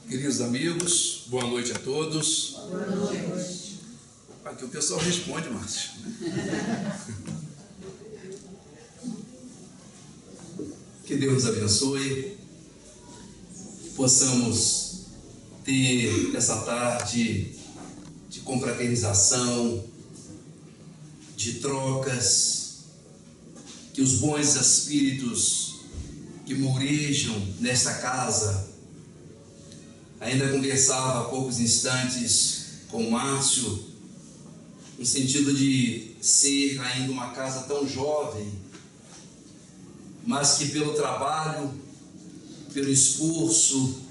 Queridos amigos, boa noite a todos. Boa noite. Aqui o pessoal responde, Márcio. Que Deus nos abençoe, que possamos ter essa tarde de confraternização, de trocas, que os bons espíritos que morejam nesta casa. Ainda conversava há poucos instantes com o Márcio, no sentido de ser ainda uma casa tão jovem, mas que pelo trabalho, pelo esforço,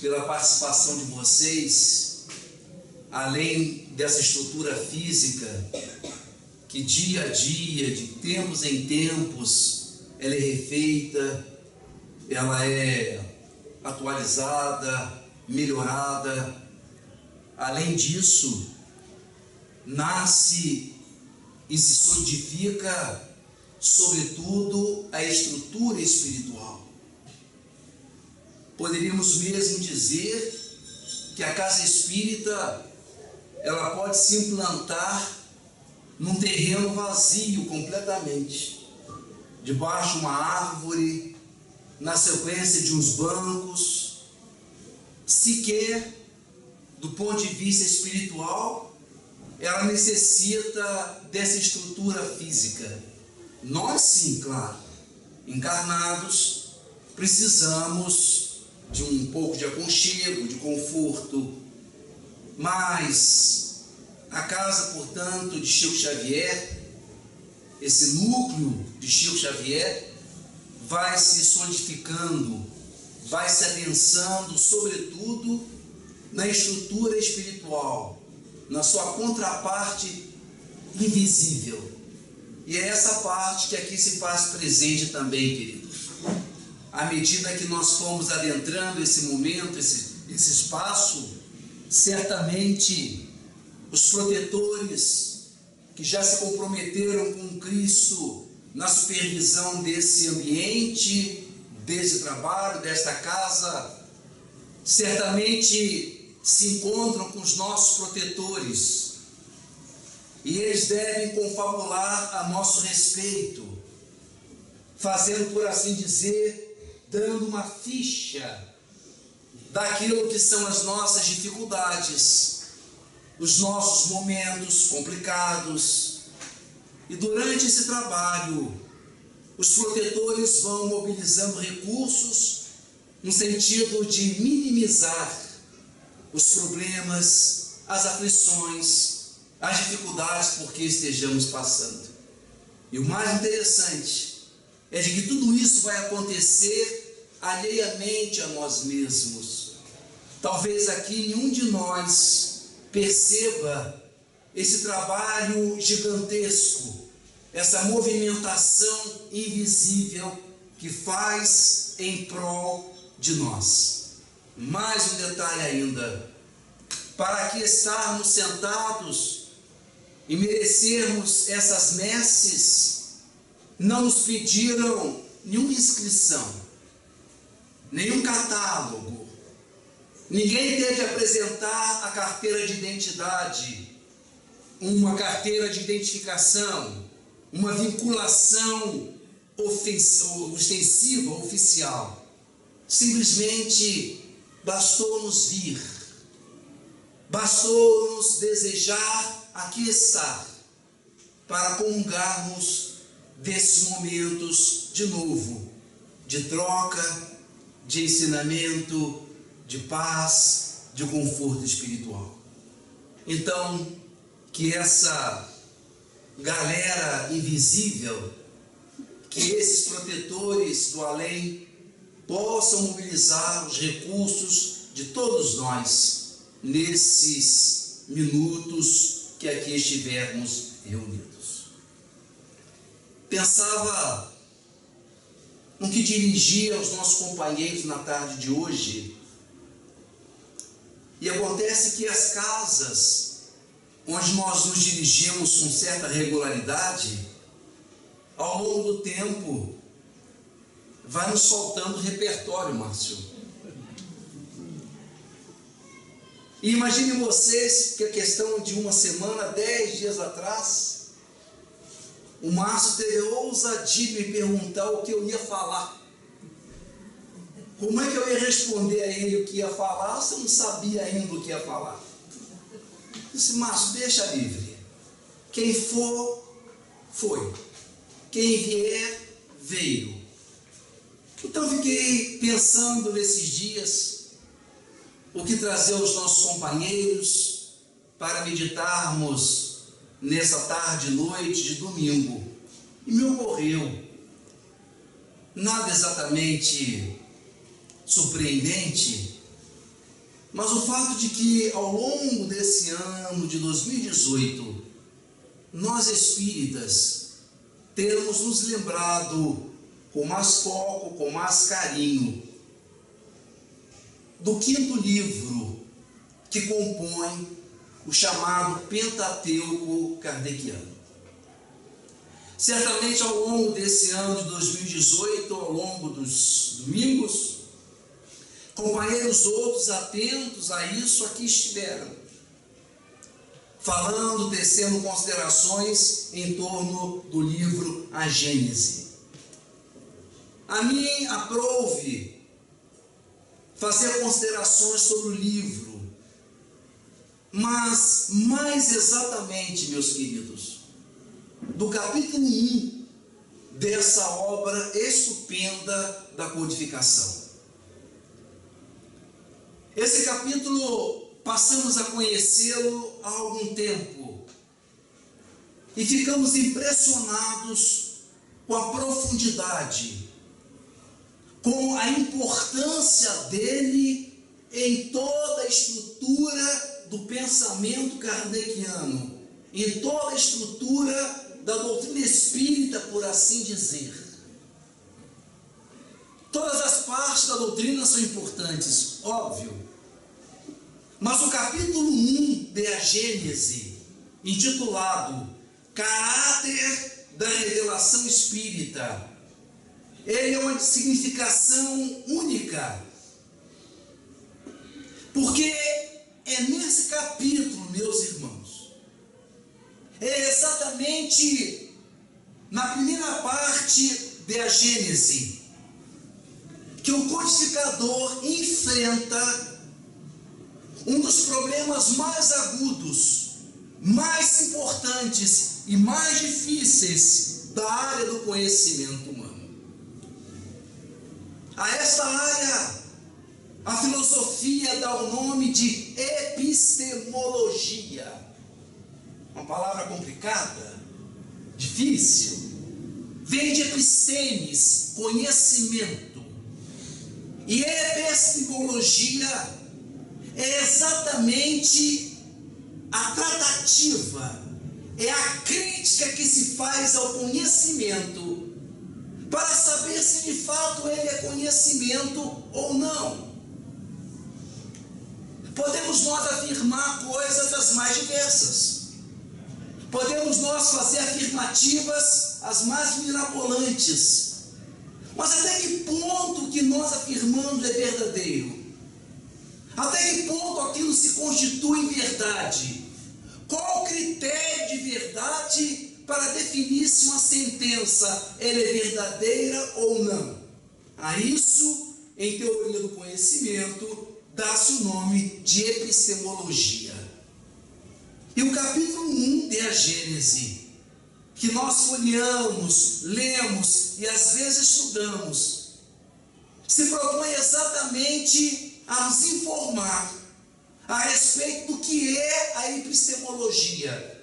pela participação de vocês, além dessa estrutura física, que dia a dia, de tempos em tempos, ela é refeita, ela é atualizada, melhorada. Além disso, nasce e se solidifica, sobretudo, a estrutura espiritual. Poderíamos mesmo dizer que a casa espírita, ela pode se implantar num terreno vazio completamente, debaixo de uma árvore, na sequência de uns bancos. Sequer, do ponto de vista espiritual, ela necessita dessa estrutura física. Nós sim, claro, encarnados, precisamos de um pouco de aconchego, de conforto, mas a casa, portanto, de Chico Xavier, esse núcleo de Chico Xavier, vai se solidificando, vai se adensando, sobretudo, na estrutura espiritual, na sua contraparte invisível. E é essa parte que aqui se faz presente também, queridos. À medida que nós fomos adentrando esse momento, esse espaço, certamente os protetores que já se comprometeram com Cristo na supervisão desse ambiente, desse trabalho, desta casa, certamente se encontram com os nossos protetores e eles devem confabular a nosso respeito, fazendo, por assim dizer, dando uma ficha daquilo que são as nossas dificuldades, os nossos momentos complicados. E durante esse trabalho, os protetores vão mobilizando recursos no sentido de minimizar os problemas, as aflições, as dificuldades por que estejamos passando. E o mais interessante é de que tudo isso vai acontecer alheiamente a nós mesmos. Talvez aqui nenhum de nós perceba esse trabalho gigantesco, essa movimentação invisível que faz em prol de nós. Mais um detalhe ainda: para aqui estarmos sentados e merecermos essas messes, não nos pediram nenhuma inscrição, nenhum catálogo, ninguém teve que apresentar a carteira de identidade, uma carteira de identificação, uma vinculação ostensiva, oficial. Simplesmente bastou-nos vir, bastou-nos desejar aqui estar, para comungarmos desses momentos de novo, de troca, de ensinamento, de paz, de conforto espiritual. Então, que essa galera invisível, que esses protetores do além possam mobilizar os recursos de todos nós nesses minutos que aqui estivermos reunidos. Pensava no que dirigia aos nossos companheiros na tarde de hoje, e acontece que as casas onde nós nos dirigimos com certa regularidade, ao longo do tempo, vai nos faltando repertório, Márcio. E imaginem vocês que a questão de uma semana, 10 dias atrás, o Márcio teve a ousadia de me perguntar o que eu ia falar. Como é que eu ia responder a ele o que ia falar se eu não sabia ainda o que ia falar? Eu disse, Márcio, deixa livre. Quem for, foi. Quem vier, veio. Então fiquei pensando nesses dias o que trazer aos nossos companheiros para meditarmos nessa tarde e noite de domingo. E me ocorreu, nada exatamente surpreendente, mas o fato de que ao longo desse ano de 2018, nós espíritas temos nos lembrado com mais foco, com mais carinho, do quinto livro que compõe o chamado Pentateuco Kardeciano. Certamente ao longo desse ano de 2018, ao longo dos domingos, companheiros outros atentos a isso aqui estiveram, falando, tecendo considerações em torno do livro A Gênese. A mim aprouve fazer considerações sobre o livro, mas mais exatamente, meus queridos, do capítulo 1 dessa obra estupenda da codificação. Esse capítulo passamos a conhecê-lo há algum tempo e ficamos impressionados com a profundidade, com a importância dele em toda a estrutura do pensamento kardeciano, em toda a estrutura da doutrina espírita, por assim dizer. Todas as partes da doutrina são importantes, óbvio, mas o capítulo 1 de A Gênese, intitulado Caráter da Revelação Espírita, ele é uma significação única, porque é nesse capítulo, meus irmãos, é exatamente na primeira parte de A Gênese, que o codificador enfrenta um dos problemas mais agudos, mais importantes e mais difíceis da área do conhecimento humano. A esta área, a filosofia dá o nome de epistemologia. Uma palavra complicada, difícil. Vem de epistemes, conhecimento. E epistemologia é exatamente a tratativa, é a crítica que se faz ao conhecimento, para saber se de fato ele é conhecimento ou não. Podemos nós afirmar coisas das mais diversas. Podemos nós fazer afirmativas as mais mirabolantes. Mas até que ponto que nós afirmamos é verdadeiro? Até que ponto aquilo se constitui em verdade? Qual o critério de verdade para definir se uma sentença ela é verdadeira ou não? A isso, em teoria do conhecimento, dá-se o nome de epistemologia. E o capítulo 1 de A Gênese, que nós folheamos, lemos e às vezes estudamos, se propõe exatamente a nos informar a respeito do que é a epistemologia.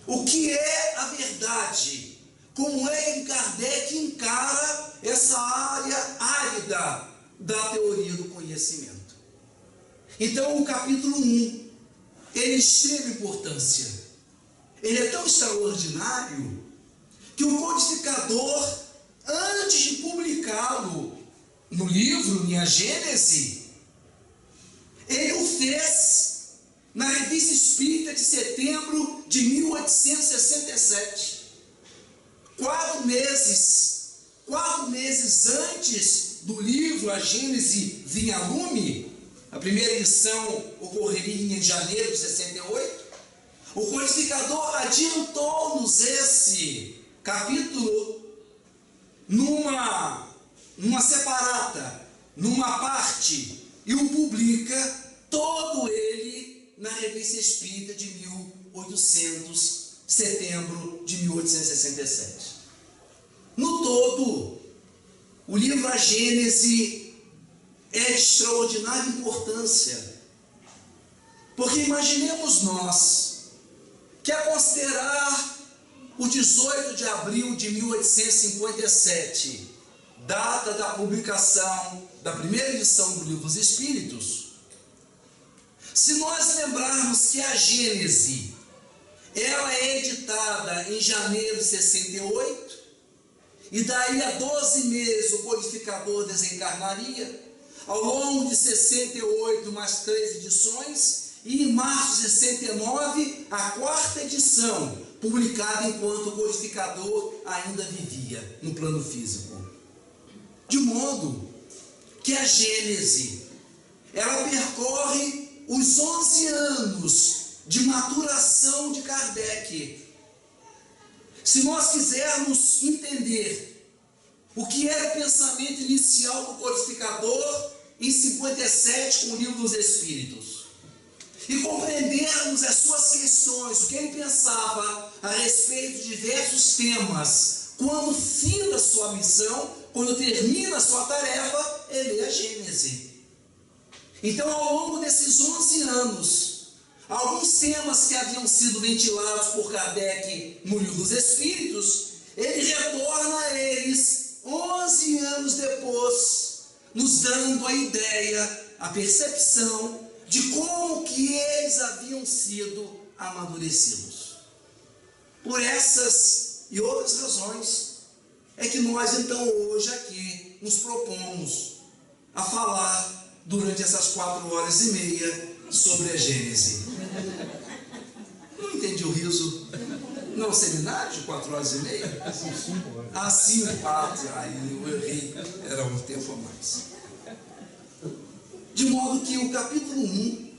O que é a verdade? Como é que Kardec encara essa área árida da teoria do conhecimento? Então, o capítulo 1, ele é de extrema importância. Ele é tão extraordinário que o codificador, antes de publicá-lo no livro, em A Gênese, ele o fez na Revista Espírita de setembro de 1867. 4 meses antes do livro A Gênese vir a lume, A primeira edição ocorreria em janeiro de 68. O codificador adiantou-nos esse capítulo numa separata, numa parte, e o publica todo ele na Revista Espírita de setembro de 1867. No todo, o livro A Gênese é de extraordinária importância, porque imaginemos nós que, a considerar o 18 de abril de 1857, data da publicação da primeira edição do Livro dos Espíritos, se nós lembrarmos que a Gênese, ela é editada em janeiro de 68, e daí a 12 meses o codificador desencarnaria, ao longo de 68 mais 3 edições, e em março de 69 a 4ª edição, publicada enquanto o codificador ainda vivia no plano físico. De modo que a Gênese, ela percorre os 11 anos de maturação de Kardec. Se nós quisermos entender o que era o pensamento inicial do codificador em 57 com o Livro dos Espíritos, e compreendermos as suas questões, o que ele pensava a respeito de diversos temas, quando finda sua missão, quando termina a sua tarefa, ele lê a Gênese. Então, ao longo desses 11 anos, alguns temas que haviam sido ventilados por Kardec no Livro dos Espíritos, ele retorna a eles 11 anos depois, nos dando a ideia, a percepção de como que eles haviam sido amadurecidos. Por essas e outras razões, é que nós então hoje aqui nos propomos a falar durante essas 4h30 sobre a Gênese. Não entendi o riso. Não, seminário de 4h30? Ah, 5 partes. Aí eu errei. Era um tempo a mais. De modo que o capítulo 1,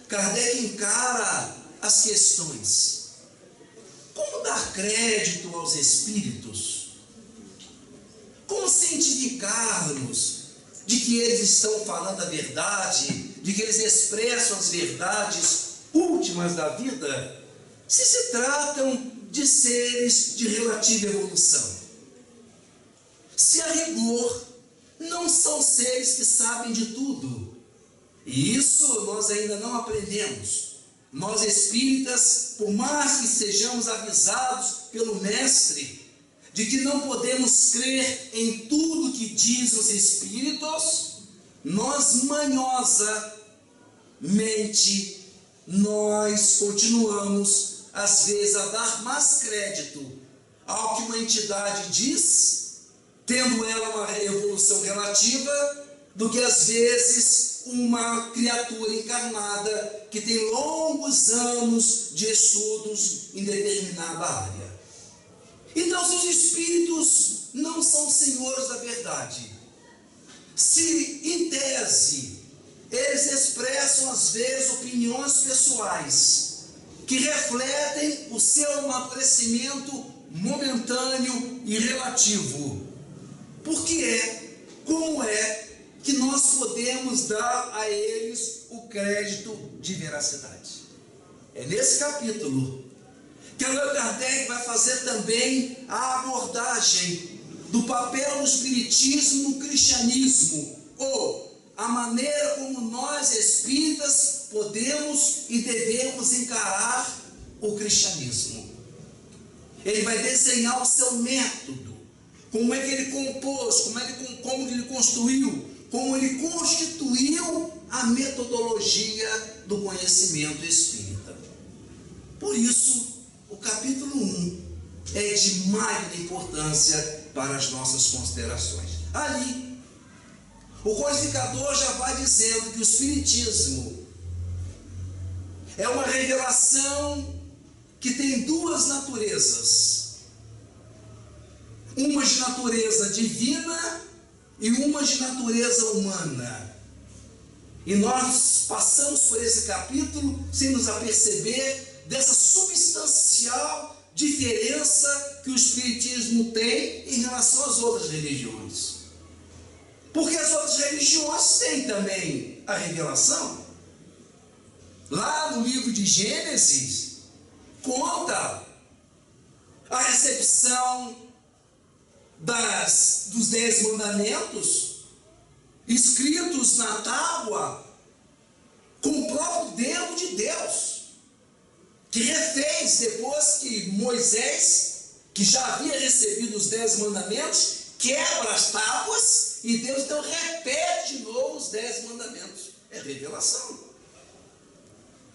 Kardec encara as questões. Como dar crédito aos espíritos? Como cientificar-nos de que eles estão falando a verdade, de que eles expressam as verdades últimas da vida, se tratam de seres de relativa evolução? Se a rigor não são seres que sabem de tudo, e isso nós ainda não aprendemos. Nós espíritas, por mais que sejamos avisados pelo Mestre de que não podemos crer em tudo que diz os espíritos, nós manhosamente, nós continuamos às vezes a dar mais crédito ao que uma entidade diz, tendo ela uma evolução relativa, do que às vezes uma criatura encarnada que tem longos anos de estudos em determinada área. Então, se os espíritos não são senhores da verdade, se em tese eles expressam às vezes opiniões pessoais que refletem o seu amadurecimento momentâneo e relativo, como é que nós podemos dar a eles o crédito de veracidade? É nesse capítulo que Allan Kardec vai fazer também a abordagem do papel do espiritismo no cristianismo, ou a maneira como nós espíritas podemos e devemos encarar o cristianismo. Ele vai desenhar o seu método, como é que ele compôs, como ele construiu, como ele constituiu a metodologia do conhecimento espírita. Por isso, o capítulo 1 é de magna importância para as nossas considerações. Ali, o codificador já vai dizendo que o espiritismo é uma revelação que tem duas naturezas. Uma de natureza divina e uma de natureza humana. E nós passamos por esse capítulo sem nos aperceber dessa substancial diferença que o Espiritismo tem em relação às outras religiões. Porque as outras religiões têm também a revelação. Lá no livro de Gênesis, conta a recepção dos 10 mandamentos, escritos na tábua, com o próprio dedo de Deus, que refez depois que Moisés, que já havia recebido os 10 mandamentos, quebra as tábuas, e Deus então repete de novo os 10 mandamentos. É revelação.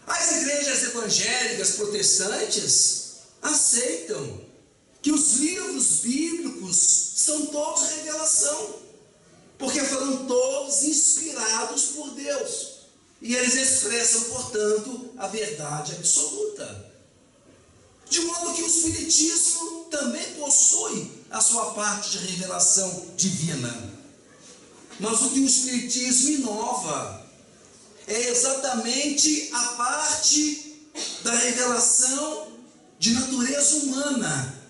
As igrejas evangélicas protestantes aceitam que os livros bíblicos são todos revelação, porque foram todos inspirados por Deus, e eles expressam, portanto, a verdade absoluta. De modo que o Espiritismo também possui a sua parte de revelação divina. Mas o que o Espiritismo inova é exatamente a parte da revelação de natureza humana,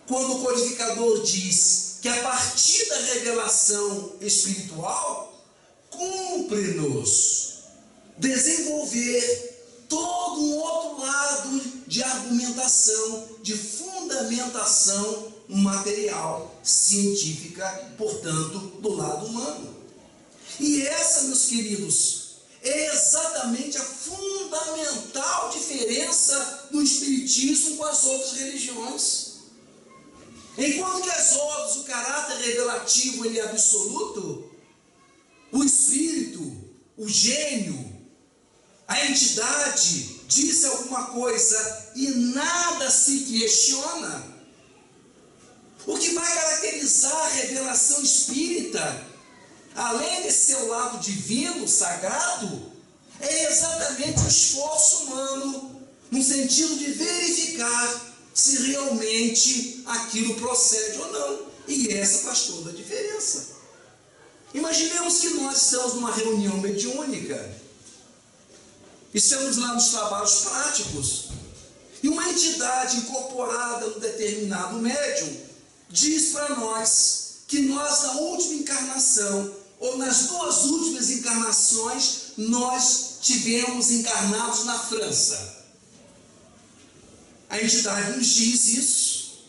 quando o codificador diz que a partir da revelação espiritual, cumpre-nos desenvolver todo um outro lado de argumentação, de fundamentação material, científica, portanto, do lado humano. E essa, meus queridos, é exatamente a fundamental diferença do Espiritismo com as outras religiões. Enquanto que as outras, o caráter revelativo ele é absoluto, o Espírito, o gênio, a entidade diz alguma coisa e nada se questiona. O que vai caracterizar a revelação espírita, além desse seu lado divino, sagrado, é exatamente o esforço humano, no sentido de verificar se realmente aquilo procede ou não. E essa faz toda a diferença. Imaginemos que nós estamos numa reunião mediúnica, estamos lá nos trabalhos práticos, e uma entidade incorporada no determinado médium diz para nós que nós, na última encarnação, ou nas 2 últimas encarnações, nós tivemos encarnados na França. A entidade nos diz isso,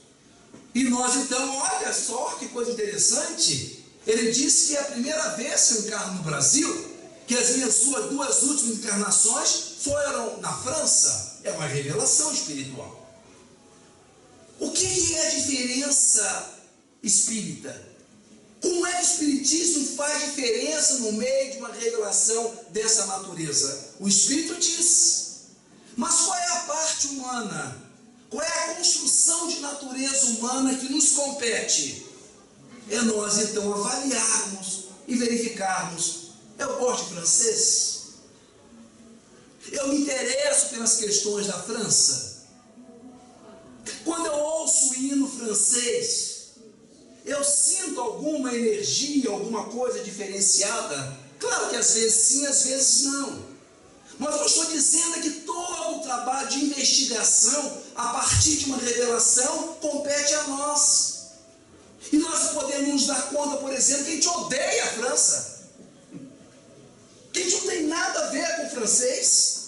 e nós então, olha só que coisa interessante, ele disse que é a primeira vez que eu encarno no Brasil, que as minhas 2 últimas encarnações foram na França. É uma revelação espiritual. O que é a diferença espírita? Como é que o Espiritismo faz diferença no meio de uma revelação dessa natureza? O Espírito diz. Mas qual é a parte humana? Qual é a construção de natureza humana que nos compete? É nós então avaliarmos e verificarmos. Eu gosto de francês? Eu me interesso pelas questões da França? Quando eu ouço o hino francês, eu sinto alguma energia, alguma coisa diferenciada? Claro que às vezes sim, às vezes não. Mas eu estou dizendo é que todo o trabalho de investigação, a partir de uma revelação, compete a nós. E nós podemos nos dar conta, por exemplo, que a gente odeia a França. Que a gente não tem nada a ver com o francês.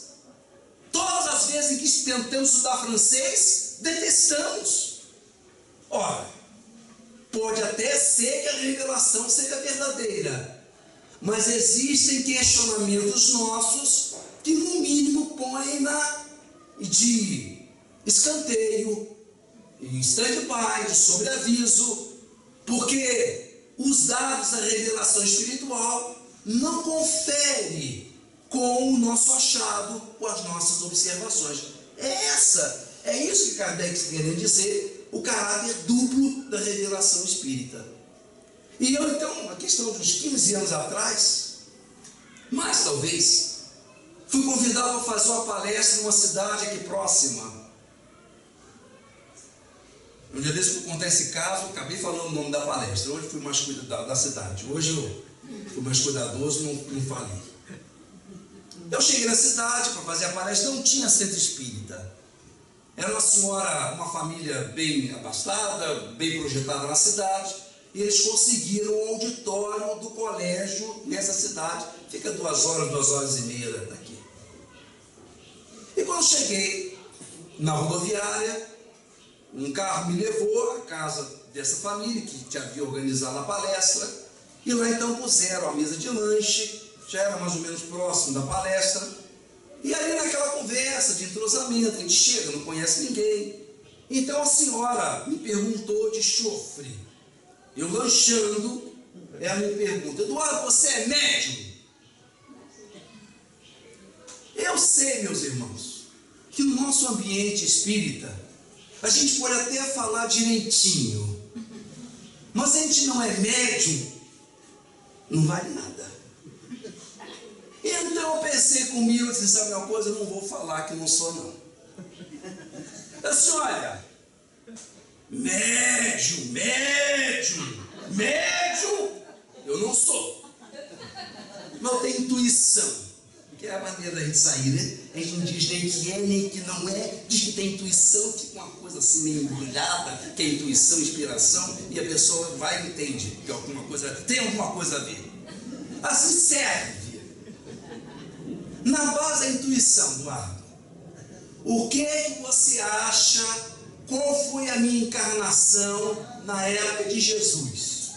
Todas as vezes em que tentamos estudar francês, detestamos. Ora, pode até ser que a revelação seja verdadeira, mas existem questionamentos nossos que no mínimo põem-na de escanteio, em stand-by, de sobreaviso, porque os dados da revelação espiritual não conferem com o nosso achado, com as nossas observações. É isso que Kardec está querendo dizer, o caráter duplo da revelação espírita. E eu então, a questão de uns 15 anos atrás, mais talvez, fui convidado a fazer uma palestra numa cidade aqui próxima. Um dia desse que eu contar esse caso, acabei falando o nome da palestra. Hoje fui mais cuidadoso da cidade. Hoje eu fui mais cuidadoso, não falei. Eu cheguei na cidade para fazer a palestra, não tinha centro espírita. Era uma senhora, uma família bem abastada, bem projetada na cidade, e eles conseguiram o auditório do colégio nessa cidade. Fica 2 horas e meia daqui. E quando cheguei na rodoviária, um carro me levou à casa dessa família que já havia organizado a palestra, e lá então puseram a mesa de lanche, já era mais ou menos próximo da palestra. E ali naquela conversa de entrosamento, a gente chega, não conhece ninguém. Então a senhora me perguntou de chofre. Eu lanchando, ela me pergunta: Eduardo, você é médium? Eu sei, meus irmãos, que no nosso ambiente espírita, a gente pode até falar direitinho, mas se a gente não é médium, não vale nada. Então eu pensei comigo, disse: sabe uma coisa, eu não vou falar que não sou não. Eu disse: olha, médium, eu não sou. Mas eu tenho intuição, que é a maneira da gente sair, né? A gente não diz nem que é, nem que não é, diz que tem intuição, tipo uma coisa assim meio embrulhada, que é intuição, inspiração, e a pessoa vai e entende que alguma coisa, tem alguma coisa a ver. Assim serve. Na base da intuição, Eduardo, o que é que você acha? Qual foi a minha encarnação na época de Jesus?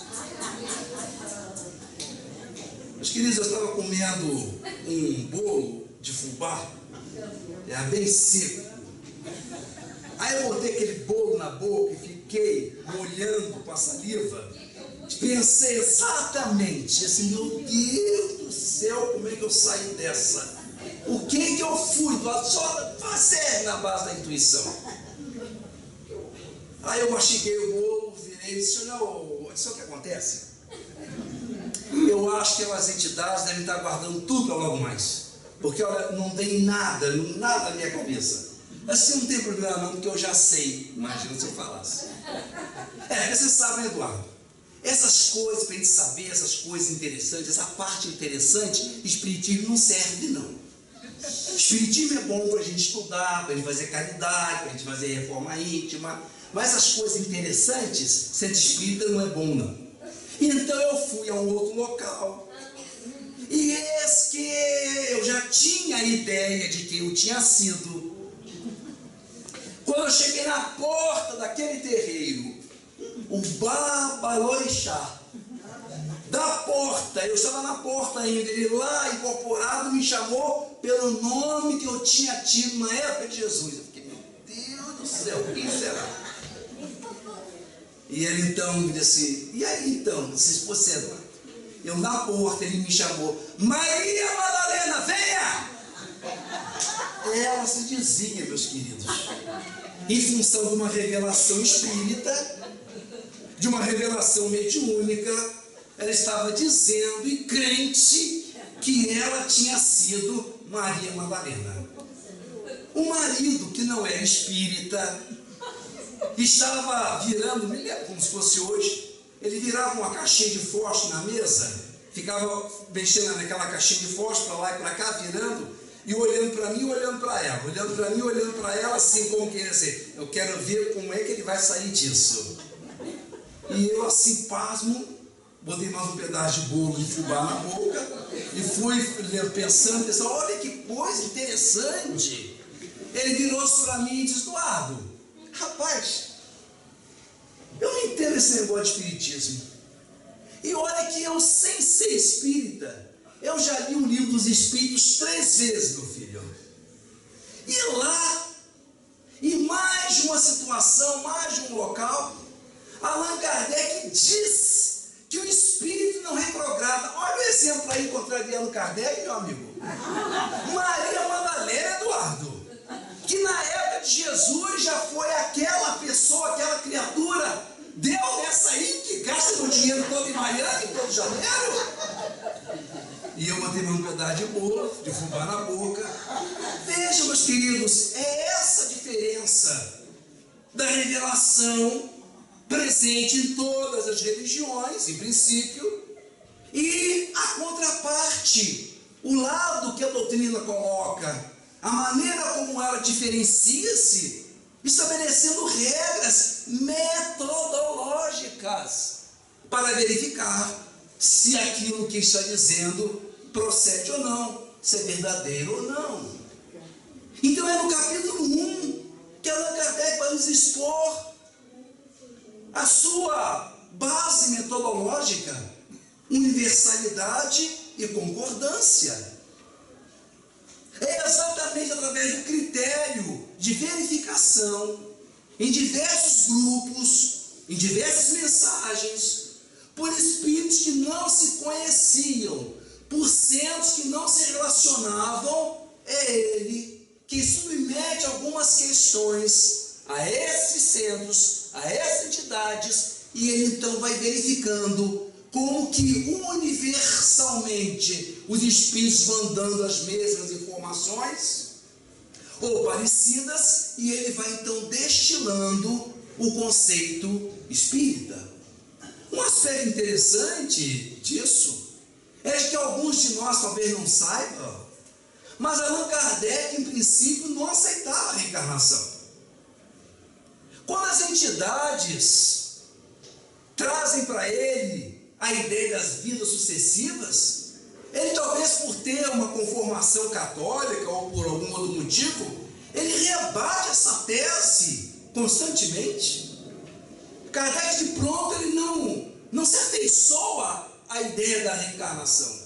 Meus queridos, eu estava comendo um bolo de fubá, era bem seco. Aí eu botei aquele bolo na boca e fiquei molhando com a saliva. Pensei exatamente assim: meu Deus do céu, como é que eu saio dessa? O que eu fui? Só fazer na base da intuição. Aí eu mastiguei o bolo, virei e disse: olha, isso é o que acontece? Eu acho que as entidades devem estar guardando tudo para logo mais. Porque olha, não tem nada na minha cabeça. Assim não tem problema não, porque eu já sei. Imagina se eu falasse. Você sabe, Eduardo, essas coisas para a gente saber, essas coisas interessantes, essa parte interessante, espiritismo não serve não. Espiritismo é bom para a gente estudar, para a gente fazer caridade, para a gente fazer reforma íntima, mas essas coisas interessantes, centro espírita não é bom não. Então eu fui a um outro local, e eis que eu já tinha a ideia de que eu tinha sido. Quando eu cheguei na porta daquele terreiro, o Babalorixá, da porta, eu estava na porta ainda, ele lá incorporado me chamou pelo nome que eu tinha tido na época de Jesus. Eu fiquei: meu Deus do céu, quem será? E ele então me disse: e aí então, se você, Eduardo? Eu na porta, ele me chamou: Maria Madalena, venha! Ela se dizia, meus queridos, em função de uma revelação espírita, de uma revelação mediúnica, ela estava dizendo e crente que ela tinha sido Maria Madalena. O marido, que não era espírita, estava virando, me lembro como se fosse hoje, ele virava uma caixinha de fósforo na mesa, ficava mexendo naquela caixinha de fósforo para lá e para cá, virando, e olhando para mim, olhando para ela, olhando para mim, olhando para ela, assim como queria dizer: eu quero ver como é que ele vai sair disso. E eu assim, pasmo, botei mais um pedaço de bolo de fubá na boca e fui pensando, olha que coisa interessante. Ele virou-se para mim e disse: Eduardo, rapaz, eu não entendo esse negócio de espiritismo. E olha que eu, sem ser espírita, eu já li o livro dos Espíritos 3 vezes, meu filho. E lá, em mais de uma situação, mais de um local, Allan Kardec diz que o espírito não retrograda. Olha o exemplo aí contrariando Kardec, meu amigo. Maria Madalena, Eduardo, que na época de Jesus já foi aquela pessoa, aquela criatura, deu nessa aí que gasta o dinheiro todo em Miami, todo janeiro. E eu botei um pedaço de bolo, de fubá na boca. Vejam, meus queridos, é essa a diferença da revelação presente em todas as religiões, em princípio, e a contraparte o lado que a doutrina coloca, a maneira como ela diferencia-se, estabelecendo regras metodológicas para verificar se aquilo que está dizendo procede ou não, se é verdadeiro ou não. Então é no capítulo 1 que Allan Kardec vai nos expor a sua base metodológica, universalidade e concordância. É exatamente através do critério de verificação em diversos grupos, em diversas mensagens, por espíritos que não se conheciam, por centros que não se relacionavam, é ele que submete algumas questões a esses centros, a essas entidades, e ele então vai verificando como que universalmente os espíritos vão dando as mesmas informações ou parecidas, e ele vai então destilando o conceito espírita. Um aspecto interessante disso é que alguns de nós talvez não saibam, mas Allan Kardec, em princípio, não aceitava a reencarnação. Quando as entidades trazem para ele a ideia das vidas sucessivas, ele talvez por ter uma conformação católica ou por algum outro motivo, ele rebate essa tese constantemente. Kardec de pronto ele não se afeiçoa à ideia da reencarnação.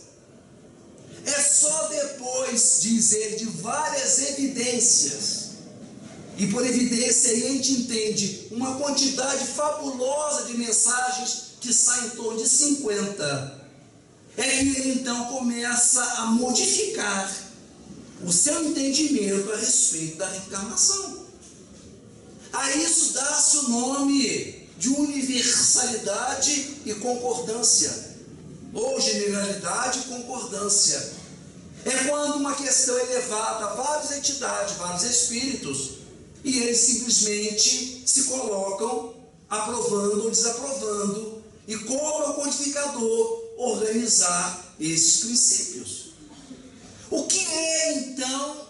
É só depois, diz ele, de várias evidências, e por evidência aí a gente entende uma quantidade fabulosa de mensagens que saem em torno de 50, é que ele então começa a modificar o seu entendimento a respeito da reencarnação. A isso dá-se o nome de universalidade e concordância, ou generalidade e concordância. É quando uma questão é levada a várias entidades, vários espíritos, e eles simplesmente se colocam aprovando ou desaprovando, e como é o codificador organizar esses princípios. O que é então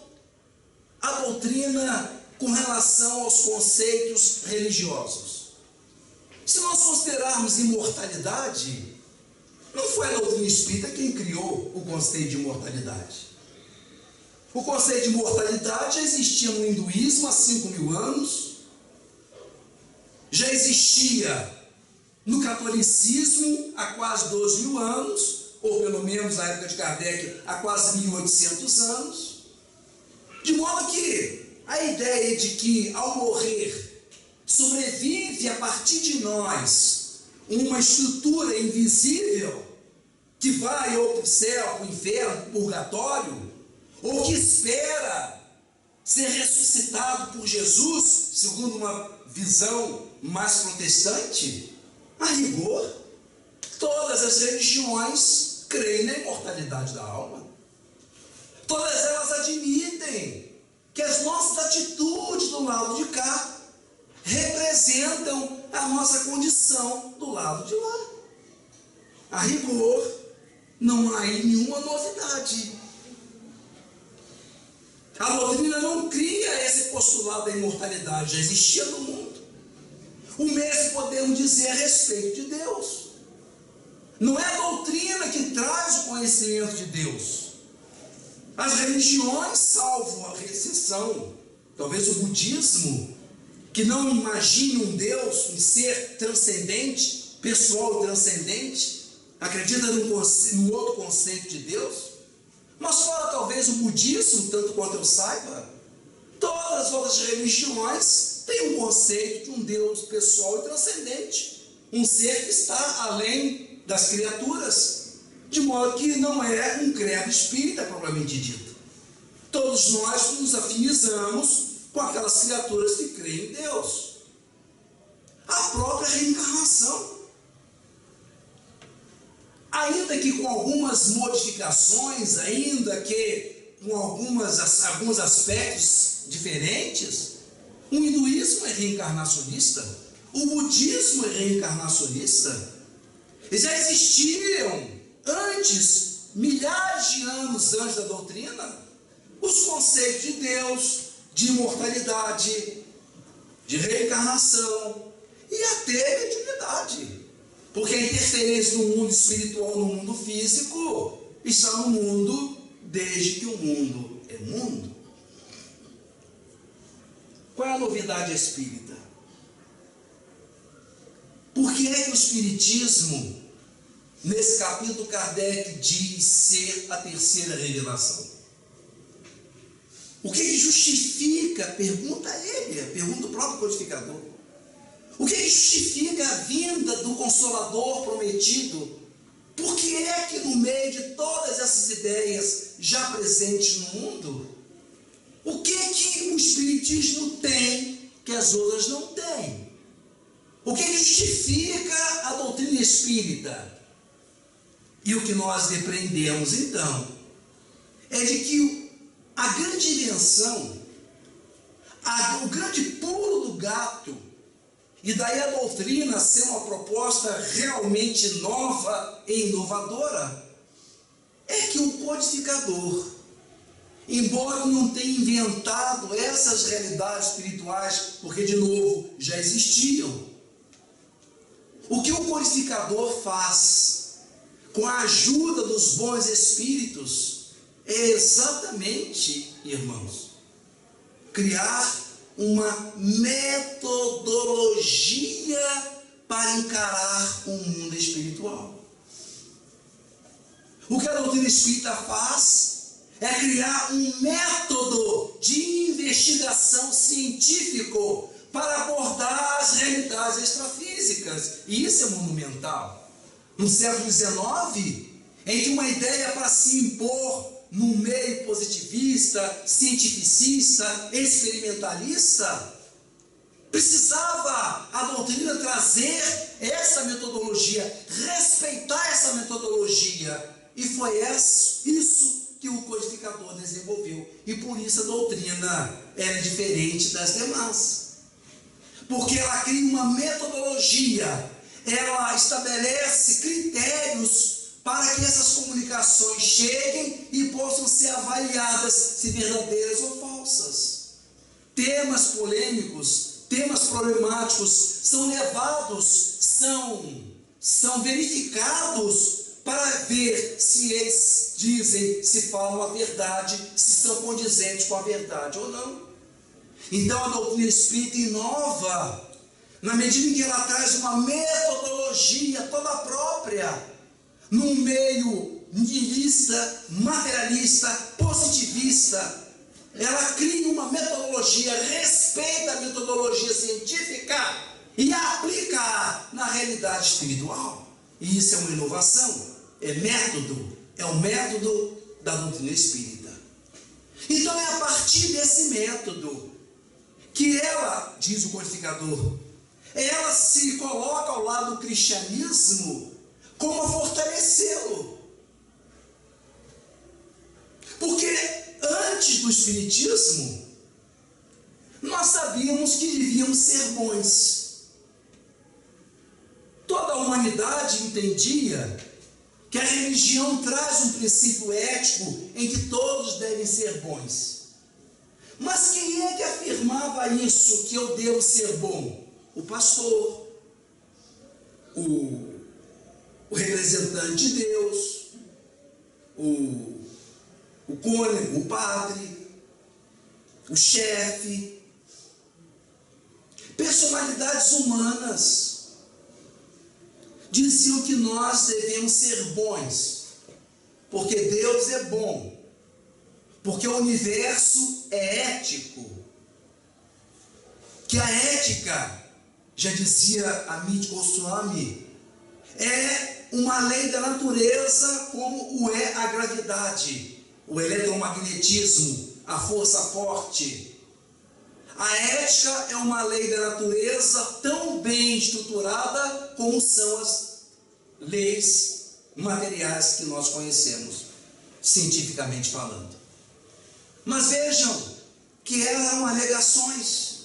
a doutrina com relação aos conceitos religiosos? Se nós considerarmos imortalidade, não foi a doutrina espírita quem criou o conceito de imortalidade. O conceito de imortalidade já existia no hinduísmo há 5.000 anos, já existia no catolicismo há quase 12.000 anos, ou pelo menos na época de Kardec há quase 1.800 anos, de modo que a ideia de que ao morrer sobrevive a partir de nós uma estrutura invisível que vai ou para o céu, para o inferno, para o purgatório, ou que espera ser ressuscitado por Jesus, segundo uma visão mais protestante, a rigor, todas as religiões creem na imortalidade da alma. Todas elas admitem que as nossas atitudes do lado de cá representam a nossa condição do lado de lá. A rigor, não há aí nenhuma novidade. A doutrina não cria esse postulado da imortalidade, já existia no mundo. O mesmo podemos dizer a respeito de Deus. Não é a doutrina que traz o conhecimento de Deus. As religiões, salvo a exceção, talvez o budismo, que não imagina um Deus, um ser transcendente, pessoal e transcendente, acredita num outro conceito de Deus. Mas fora talvez o budismo, tanto quanto eu saiba, todas as outras religiões têm um conceito de um Deus pessoal e transcendente, um ser que está além das criaturas, de modo que não é um credo espírita propriamente dito. Todos nós nos afinizamos com aquelas criaturas que creem em Deus. A própria reencarnação, ainda que com algumas modificações, ainda que com alguns aspectos diferentes, o hinduísmo é reencarnacionista, o budismo é reencarnacionista. Já existiam antes milhares de anos antes da doutrina, os conceitos de Deus, de imortalidade, de reencarnação e até mediunidade. Porque a interferência do mundo espiritual no mundo físico está no mundo desde que o mundo é mundo. Qual é a novidade espírita? Por que é que o Espiritismo, nesse capítulo, Kardec diz ser a terceira revelação? O que justifica, pergunta ele, pergunta o próprio codificador, o que justifica a vinda do Consolador prometido? Por que é que no meio de todas essas ideias já presentes no mundo, o que o Espiritismo tem que as outras não têm? O que justifica a doutrina espírita? E o que nós depreendemos, então, é de que a grande invenção, o grande pulo do gato, e daí a doutrina ser uma proposta realmente nova e inovadora, é que o codificador, embora não tenha inventado essas realidades espirituais, porque, de novo, já existiam, o que o codificador faz, com a ajuda dos bons espíritos, é exatamente, irmãos, criar uma metodologia para encarar o mundo espiritual. O que a doutrina espírita faz é criar um método de investigação científico para abordar as realidades extrafísicas. E isso é monumental. No século XIX, em que uma ideia para se impor num meio positivista, cientificista, experimentalista, precisava a doutrina trazer essa metodologia, respeitar essa metodologia. E foi isso que o codificador desenvolveu. E por isso a doutrina é diferente das demais. Porque ela cria uma metodologia, ela estabelece critérios para que essas comunicações cheguem e possam ser avaliadas se verdadeiras ou falsas. Temas polêmicos, temas problemáticos são levados, são verificados para ver se eles dizem, se falam a verdade, se são condizentes com a verdade ou não. Então a doutrina espírita inova, na medida em que ela traz uma metodologia toda própria, num meio nihilista, materialista, positivista. Ela cria uma metodologia, respeita a metodologia científica e aplica na realidade espiritual. E isso é uma inovação, é o método da doutrina espírita. Então é a partir desse método que ela, diz o codificador, ela se coloca ao lado do cristianismo como a fortalecê-lo. Porque antes do Espiritismo, nós sabíamos que devíamos ser bons. Toda a humanidade entendia que a religião traz um princípio ético em que todos devem ser bons. Mas quem é que afirmava isso, que eu devo ser bom? O pastor, o representante de Deus, o cônego, o padre, o chefe, personalidades humanas diziam que nós devemos ser bons, porque Deus é bom, porque o universo é ético, que a ética, já dizia Amit Goswami, é uma lei da natureza, como o é a gravidade, o eletromagnetismo, a força forte. A ética é uma lei da natureza tão bem estruturada como são as leis materiais que nós conhecemos, cientificamente falando. Mas vejam que eram alegações.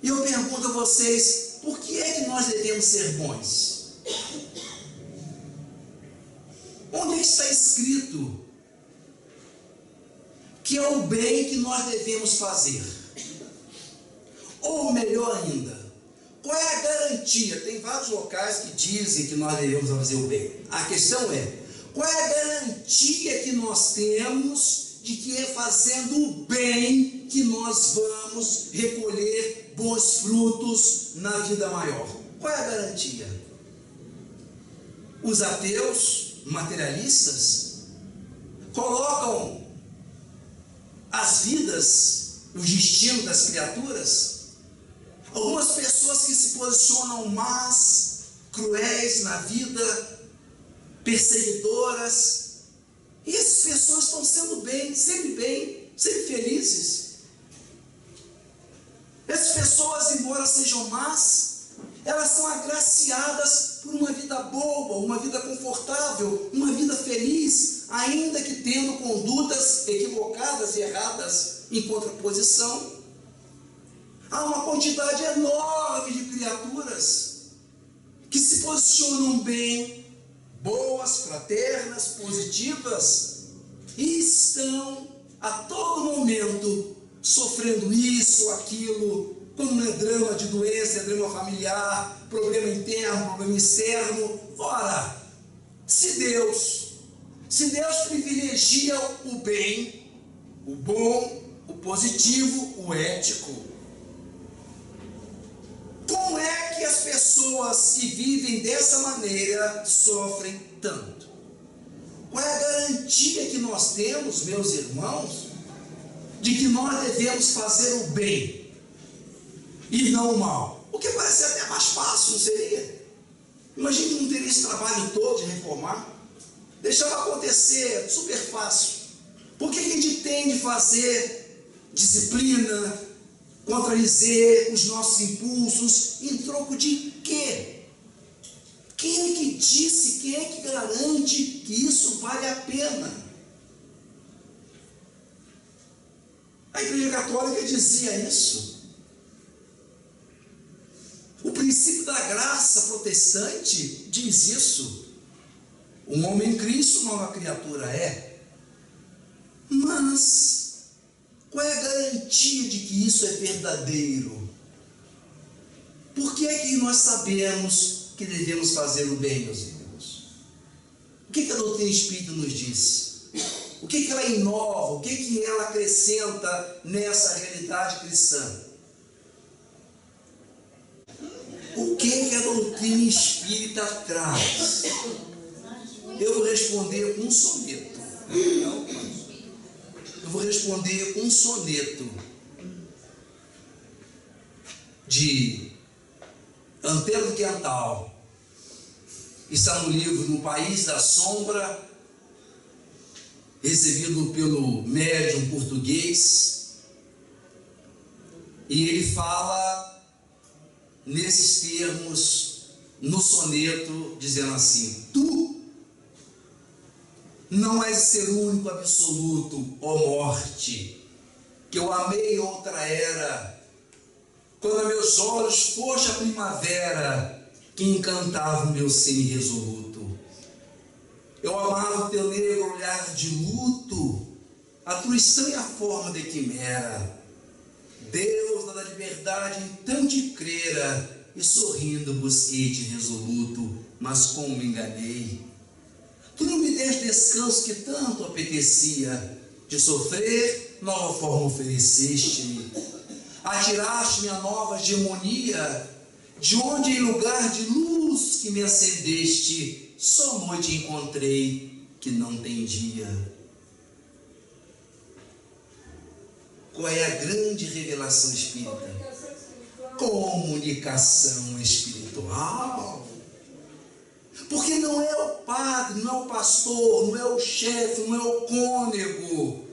E eu pergunto a vocês, por que é que nós devemos ser bons? Onde é que está escrito que é o bem que nós devemos fazer? Ou melhor ainda, qual é a garantia? Tem vários locais que dizem que nós devemos fazer o bem. A questão é, qual é a garantia que nós temos de que é fazendo o bem que nós vamos recolher bons frutos na vida maior? Qual é a garantia? Os ateus, materialistas, colocam as vidas, os destinos das criaturas. Algumas pessoas que se posicionam más, cruéis na vida, perseguidoras, e essas pessoas estão sendo bem, sempre felizes. Essas pessoas, embora sejam más, elas são agraciadas por uma vida boa, uma vida confortável, uma vida feliz, ainda que tendo condutas equivocadas e erradas em contraposição. Há uma quantidade enorme de criaturas que se posicionam bem, boas, fraternas, positivas, e estão a todo momento sofrendo isso ou aquilo, quando não é drama de doença, é drama familiar, problema interno, problema externo. Ora, se Deus privilegia o bem, o bom, o positivo, o ético, como é que as pessoas que vivem dessa maneira sofrem tanto? Qual é a garantia que nós temos, meus irmãos, de que nós devemos fazer o bem e não o mal? O que parece até mais fácil, não seria? Imagina que não teria esse trabalho todo de reformar. Deixava acontecer, super fácil. Por que a gente tem de fazer disciplina, contradizer os nossos impulsos, em troco de quê? Quem é que disse, quem é que garante que isso vale a pena? A Igreja Católica dizia isso. O princípio da graça protestante diz isso. Um homem em Cristo, nova criatura é. Mas qual é a garantia de que isso é verdadeiro? Por que é que nós sabemos que devemos fazer o bem, meus irmãos? O que a doutrina espírita nos diz? O que ela inova? O que ela acrescenta nessa realidade cristã? O que a doutrina espírita traz? Eu vou responder com um soneto. Eu vou responder com um soneto de Antero do Quental. Está no livro No País da Sombra, recebido pelo médium português, e ele fala nesses termos no soneto, dizendo assim: tu não és ser único absoluto, ó morte, que eu amei outra era, quando a meus olhos foste a primavera que encantava o meu ser irresoluto. Eu amava o teu negro olhar de luto, a tua estranha forma de quimera. Deus da liberdade então te crera, e sorrindo busquei-te resoluto, mas como me enganei. Tu não me deste descanso que tanto apetecia, de sofrer, nova forma ofereceste-me. Atiraste-me a nova hegemonia, de onde em lugar de luz que me acendeste, só noite encontrei que não tem dia. Qual é a grande revelação espírita? Comunicação espiritual. Porque não é o padre, não é o pastor, não é o chefe, não é o cônego.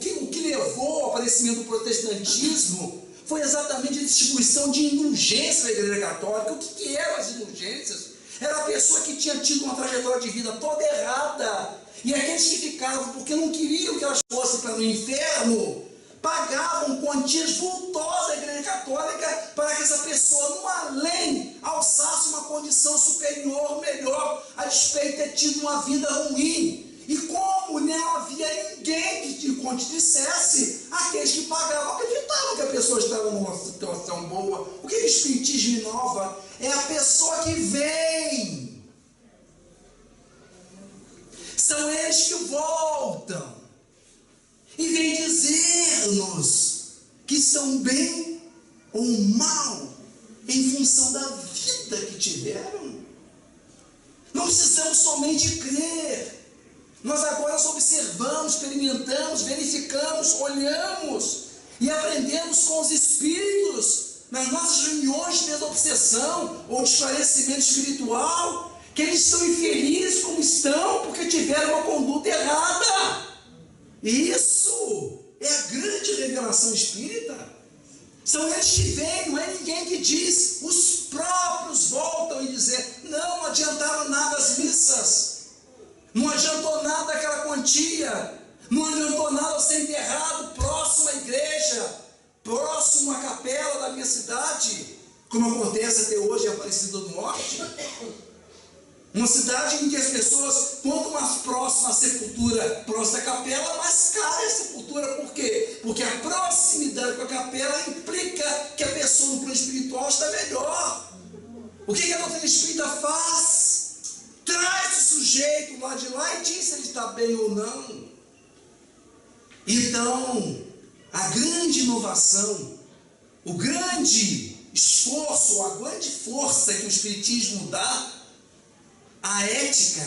O que levou ao aparecimento do protestantismo foi exatamente a distribuição de indulgências da Igreja Católica. O que eram as indulgências? Era a pessoa que tinha tido uma trajetória de vida toda errada, e aqueles que ficavam porque não queriam que elas fossem para o inferno, pagavam quantias vultosas à Igreja Católica para que essa pessoa, no além, alçasse uma condição superior, melhor, a despeito de ter tido uma vida ruim. E como não havia ninguém que te dissesse, aqueles que pagavam acreditavam que a pessoa estava numa situação boa. O que o Espiritismo inova é a pessoa que vem. São eles que voltam e vêm dizer-nos que estão bem ou mal em função da vida que tiveram. Não precisamos somente crer. Nós agora observamos, experimentamos, verificamos, olhamos e aprendemos com os espíritos nas nossas reuniões de desobsessão ou de esclarecimento espiritual que eles estão infelizes como estão porque tiveram uma conduta errada. Isso é a grande revelação espírita. São eles que vêm, não é ninguém que diz. Os próprios voltam e dizem: não adiantaram nada as missas. Não adiantou nada aquela quantia, não adiantou nada ser enterrado próximo à igreja, próximo à capela da minha cidade, como acontece até hoje em Aparecida do Norte. Uma cidade em que as pessoas, quanto mais próxima à sepultura, próxima da capela, mais cara é a sepultura. Por quê? Porque a proximidade com a capela implica que a pessoa no plano espiritual está melhor. O que a doutrina espírita faz? Traz o sujeito lá de lá e diz se ele está bem ou não. Então, a grande inovação, o grande esforço, a grande força que o Espiritismo dá à ética,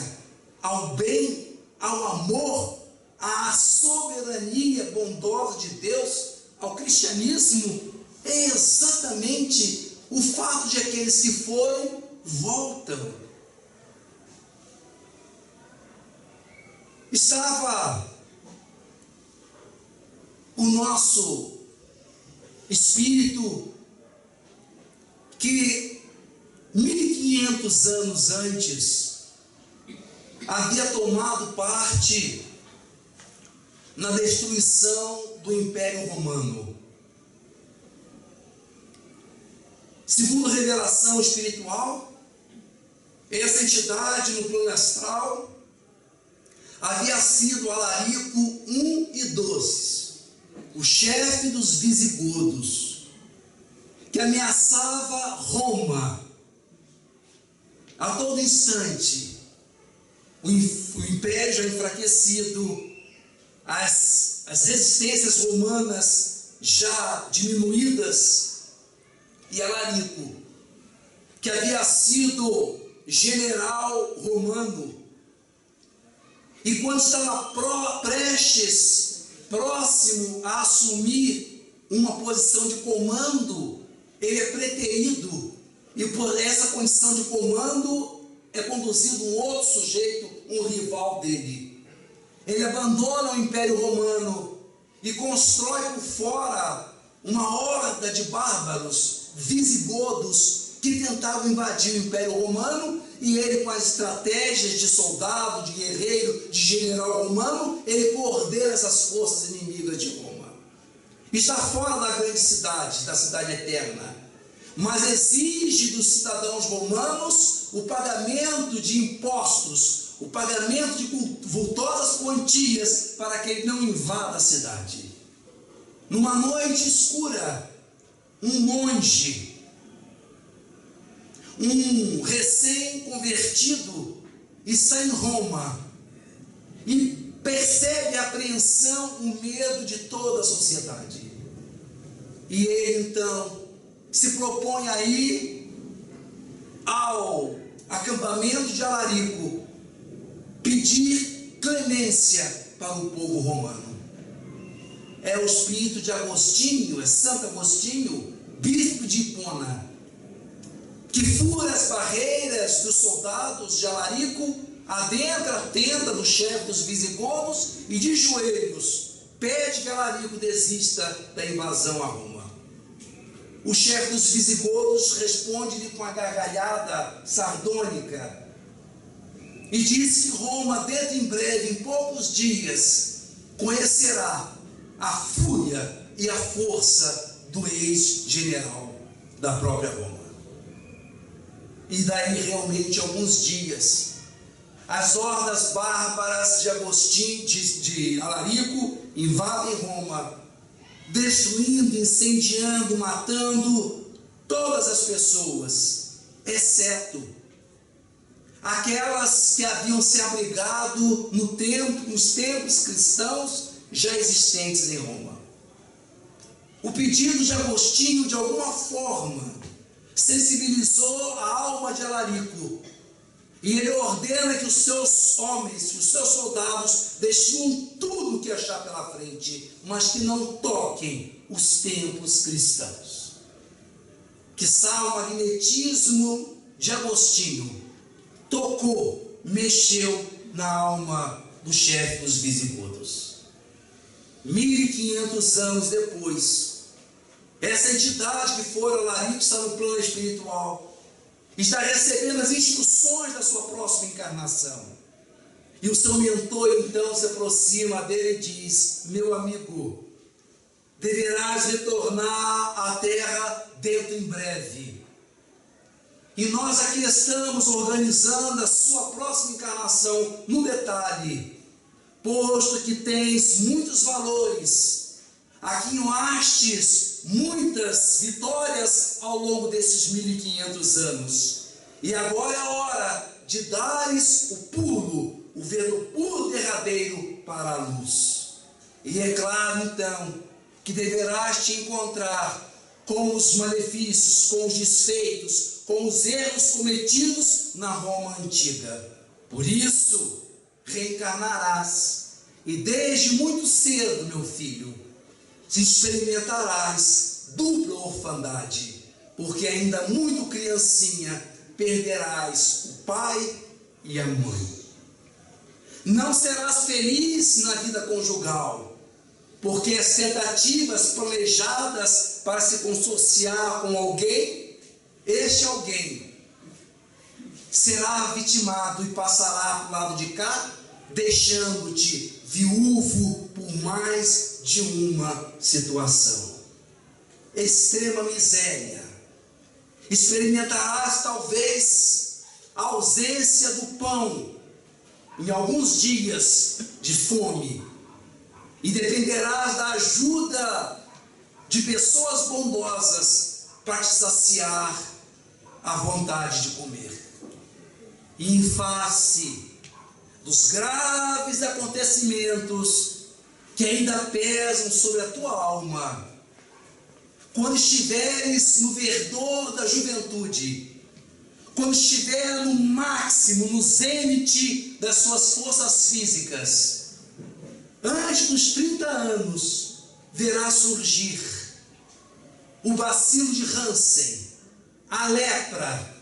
ao bem, ao amor, à soberania bondosa de Deus, ao cristianismo, é exatamente o fato de aqueles que foram, voltam. Estava o nosso espírito que 1500 anos antes havia tomado parte na destruição do Império Romano. Segundo a revelação espiritual, essa entidade no plano astral havia sido Alarico I e II, o chefe dos visigodos, que ameaçava Roma a todo instante. O império já enfraquecido, as resistências romanas já diminuídas, e Alarico, que havia sido general romano, e quando estava próximo a assumir uma posição de comando, ele é preterido, e por essa condição de comando é conduzido um outro sujeito, um rival dele. Ele abandona o Império Romano e constrói por fora uma horda de bárbaros visigodos que tentavam invadir o Império Romano, e ele, com as estratégias de soldado, de guerreiro, de general romano, ele coordena essas forças inimigas de Roma. Está fora da grande cidade, da cidade eterna, mas exige dos cidadãos romanos o pagamento de impostos, o pagamento de vultosas quantias para que ele não invada a cidade. Numa noite escura, um monge, um recém-convertido, está em Roma e percebe a apreensão, o medo de toda a sociedade. E ele então se propõe a ir ao acampamento de Alarico, pedir clemência para o povo romano. É o espírito de Agostinho, é Santo Agostinho, bispo de Hipona, que fura as barreiras dos soldados de Alarico, adentra a tenda do chefe dos visigodos e de joelhos pede que Alarico desista da invasão a Roma. O chefe dos visigodos responde-lhe com a gargalhada sardônica e diz que Roma, dentro em breve, em poucos dias, conhecerá a fúria e a força do ex-general da própria Roma. E daí realmente alguns dias, as hordas bárbaras de Alarico invadem Roma, destruindo, incendiando, matando todas as pessoas, exceto aquelas que haviam se abrigado nos templos cristãos já existentes em Roma. O pedido de Agostinho, de alguma forma, sensibilizou a alma de Alarico, e ele ordena que os seus homens, que os seus soldados destruam tudo que achar pela frente, mas que não toquem os templos cristãos. Quiçá o magnetismo de Agostinho tocou, mexeu na alma do chefe dos visigodos. 1500 anos depois, essa entidade que fora Alarico está no plano espiritual, está recebendo as instruções da sua próxima encarnação. E o seu mentor então se aproxima dele e diz: meu amigo, deverás retornar à terra dentro em breve. E nós aqui estamos organizando a sua próxima encarnação no detalhe, posto que tens muitos valores, aquinhoastes muitas vitórias ao longo desses 1500 anos. E agora é a hora de dares o pulo derradeiro para a luz. E é claro então que deverás te encontrar com os malefícios, com os desfeitos, com os erros cometidos na Roma antiga. Por isso, reencarnarás, e desde muito cedo, meu filho, se experimentarás dupla orfandade, porque ainda muito criancinha perderás o pai e a mãe. Não serás feliz na vida conjugal, porque as tentativas planejadas para se consorciar com alguém, este alguém será vitimado e passará para o lado de cá, deixando-te viúvo por mais de uma situação. Extrema miséria. Experimentarás talvez a ausência do pão em alguns dias de fome, e dependerás da ajuda de pessoas bondosas para te saciar a vontade de comer. E em face dos graves acontecimentos que ainda pesam sobre a tua alma, quando estiveres no verdor da juventude, quando estiver no máximo, no zênite das suas forças físicas, antes dos 30 anos, verá surgir o bacilo de Hansen, a lepra,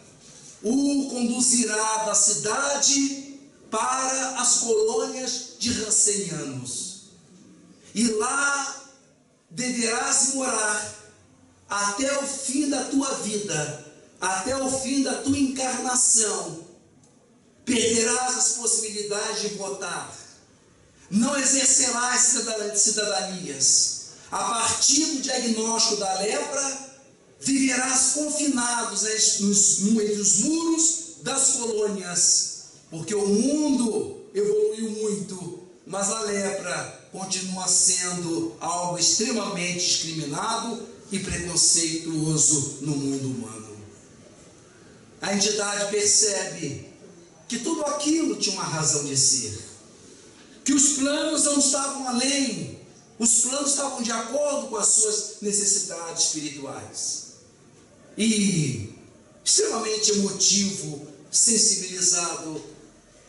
o conduzirá da cidade para as colônias de Hansenianos. E lá deverás morar até o fim da tua vida, até o fim da tua encarnação. Perderás as possibilidades de votar, não exercerás cidadanias. A partir do diagnóstico da lepra, viverás confinados entre os muros das colônias, porque o mundo evoluiu muito, mas a lepra continua sendo algo extremamente discriminado e preconceituoso no mundo humano. A entidade percebe que tudo aquilo tinha uma razão de ser, que os planos não estavam além, os planos estavam de acordo com as suas necessidades espirituais. E, extremamente emotivo, sensibilizado,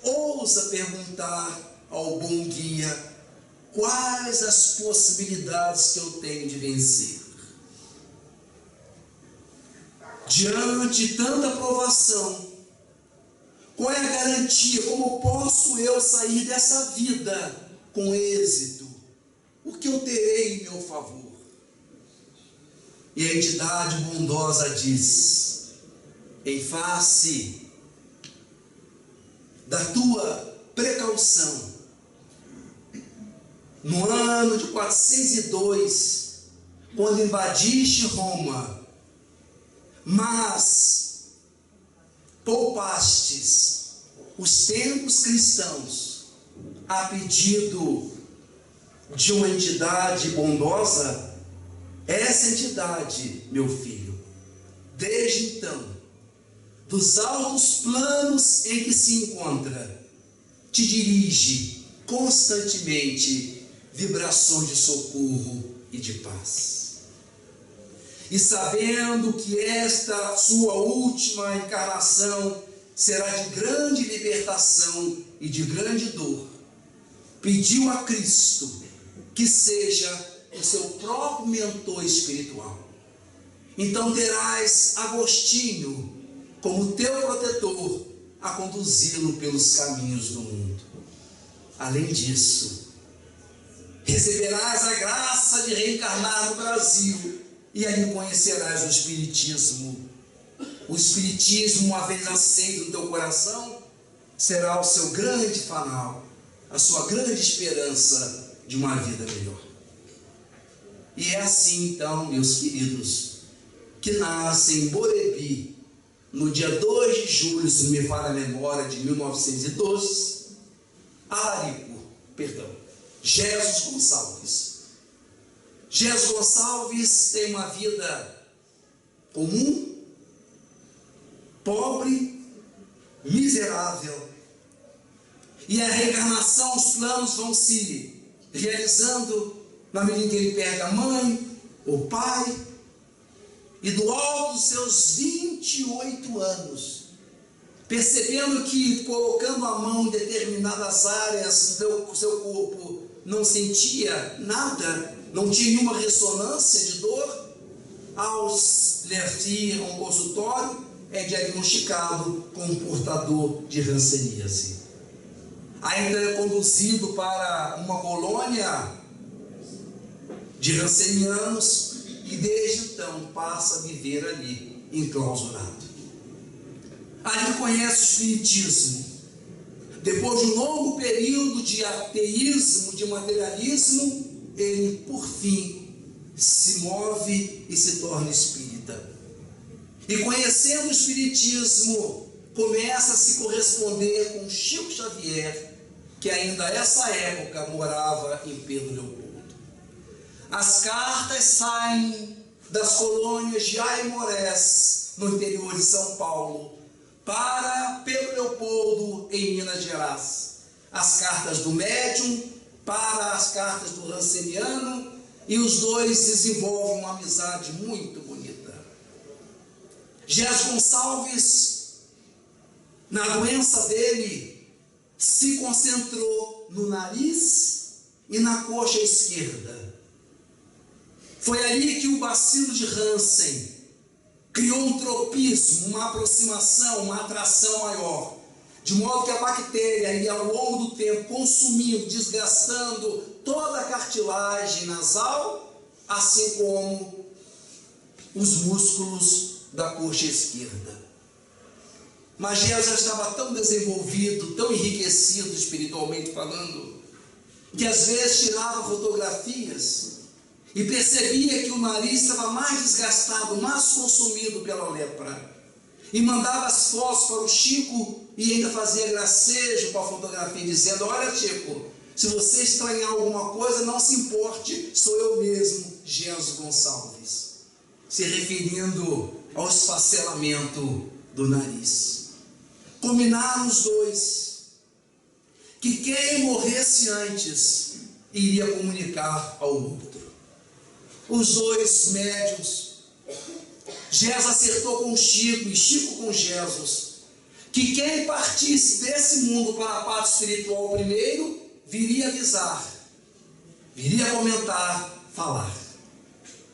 ousa perguntar ao bom guia: quais as possibilidades que eu tenho de vencer? Diante de tanta provação, qual é a garantia? Como posso eu sair dessa vida com êxito? O que eu terei em meu favor? E a entidade bondosa diz: em face da tua precaução, no ano de 402 quando invadiste Roma, mas poupastes os templos cristãos a pedido de uma entidade bondosa, essa entidade, meu filho, desde então, dos altos planos em que se encontra, te dirige constantemente vibrações de socorro e de paz. E sabendo que esta sua última encarnação será de grande libertação e de grande dor, pediu a Cristo que seja o seu próprio mentor espiritual. Então terás Agostinho como teu protetor a conduzi-lo pelos caminhos do mundo. Além disso, receberás a graça de reencarnar no Brasil e ali conhecerás o Espiritismo. O Espiritismo, uma vez aceito no teu coração, será o seu grande fanal, a sua grande esperança de uma vida melhor. E é assim, então, meus queridos, que nasce em Borebi, no dia 2 de julho, se não me falha a memória, de 1912, Jesus Gonçalves. Jesus Gonçalves tem uma vida comum, pobre, miserável. E a reencarnação, os planos vão se realizando na medida que ele perde a mãe, o pai, e do alto dos seus 28 anos, percebendo que colocando a mão em determinadas áreas do seu corpo não sentia nada, não tinha nenhuma ressonância de dor, ao ir a um consultório, é diagnosticado como portador de hanseníase. Ainda é conduzido para uma colônia de hansenianos e desde então passa a viver ali, enclausurado. Ali conhece o Espiritismo. Depois de um longo período de ateísmo, de materialismo, ele, por fim, se move e se torna espírita. E conhecendo o Espiritismo, começa a se corresponder com Chico Xavier, que ainda nessa época morava em Pedro Leopoldo. As cartas saem das colônias de Aimorés, no interior de São Paulo, para Pedro Leopoldo, em Minas Gerais. As cartas do médium para as cartas do hanseniano, e os dois desenvolvem uma amizade muito bonita. Jesus Gonçalves, na doença dele, se concentrou no nariz e na coxa esquerda. Foi ali que o bacilo de Hansen criou um tropismo, uma aproximação, uma atração maior, de modo que a bactéria ia ao longo do tempo consumindo, desgastando toda a cartilagem nasal, assim como os músculos da coxa esquerda. Mas Jesus já estava tão desenvolvido, tão enriquecido espiritualmente falando, que às vezes tirava fotografias e percebia que o nariz estava mais desgastado, mais consumido pela lepra. E mandava as fotos para o Chico e ainda fazia gracejo com a fotografia, dizendo: olha, Chico, se você estranhar alguma coisa, não se importe, sou eu mesmo, Jesus Gonçalves. Se referindo ao esfacelamento do nariz. Combinaram os dois que quem morresse antes iria comunicar ao outro. Os dois médiuns, Jesus acertou com Chico e Chico com Jesus, que quem partisse desse mundo para a parte espiritual primeiro, viria avisar, viria comentar, falar.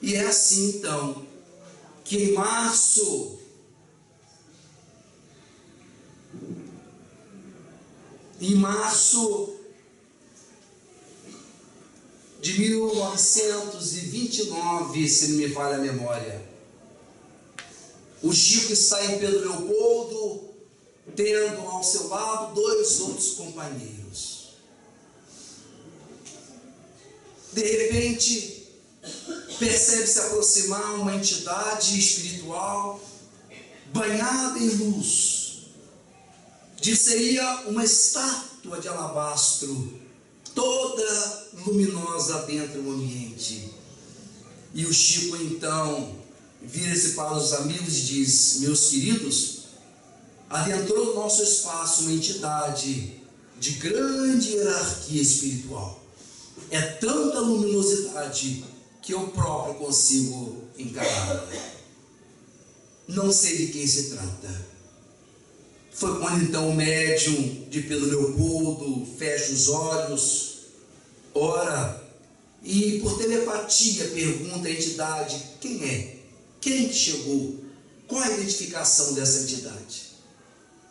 E é assim então, que em março de 1929, se não me falha a memória, o Chico está em Pedro Leopoldo, tendo ao seu lado dois outros companheiros. De repente, percebe se aproximar uma entidade espiritual banhada em luz. Dir-se-ia uma estátua de alabastro, toda luminosa dentro do ambiente. E o Chico então vira-se para os amigos e diz: meus queridos, adentrou no nosso espaço uma entidade de grande hierarquia espiritual. É tanta luminosidade que eu próprio consigo encará-la. Não sei de quem se trata. Foi quando então o médium de Pedro Leopoldo fecha os olhos, ora, e por telepatia pergunta à entidade: quem é? Quem que chegou? Qual a identificação dessa entidade?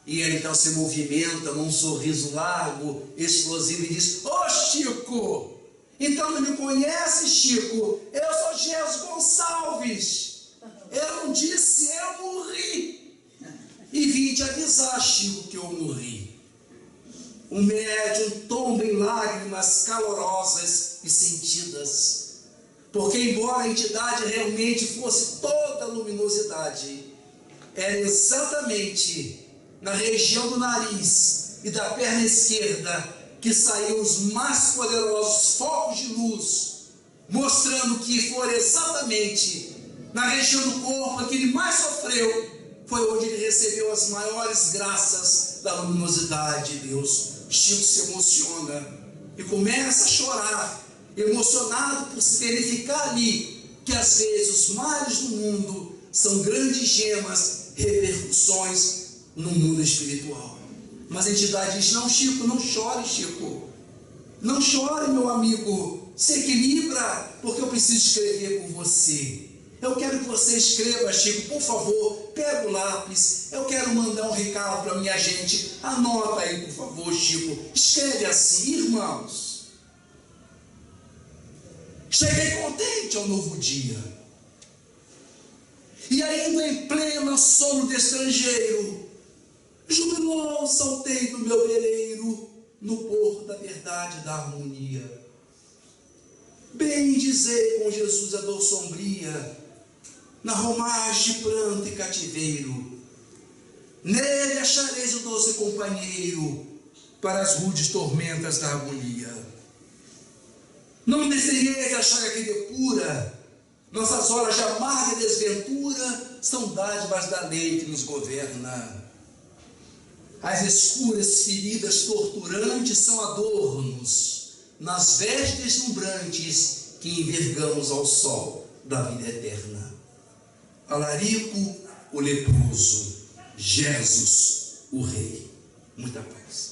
E ele então se movimenta num sorriso largo, explosivo, e diz: ô Chico, então não me conhece, Chico? Eu sou Jesus Gonçalves. Eu não disse, eu morri. E vim te avisar, Chico, que eu morri. O médium tomba em lágrimas calorosas e sentidas, porque embora a entidade realmente fosse toda luminosidade, era exatamente na região do nariz e da perna esquerda que saíam os mais poderosos focos de luz, mostrando que foi exatamente na região do corpo que ele mais sofreu, foi onde ele recebeu as maiores graças da luminosidade de Deus. Chico se emociona e começa a chorar, emocionado por se verificar ali que às vezes os males do mundo são grandes gemas, repercussões no mundo espiritual. Mas a entidade diz: não, Chico, não chore, Chico, não chore, meu amigo, se equilibra, porque eu preciso escrever com você. Eu quero que você escreva, Chico, por favor, pega o lápis, eu quero mandar um recado para minha gente, anota aí, por favor, Chico, escreve assim: irmãos, cheguei contente ao novo dia, e ainda em pleno sono de estrangeiro, jubiloso saltei do meu veleiro no porto da verdade e da harmonia. Bem dizei com Jesus a dor sombria, na romagem de pranto e cativeiro, nele achareis o doce companheiro para as rudes tormentas da agonia. Não desejeis achar que depura nossas horas de amarga desventura, são dádivas da lei que nos governa. As escuras feridas torturantes são adornos nas vestes deslumbrantes que envergamos ao sol da vida eterna. Alarico, o leproso, Jesus, o Rei. Muita paz.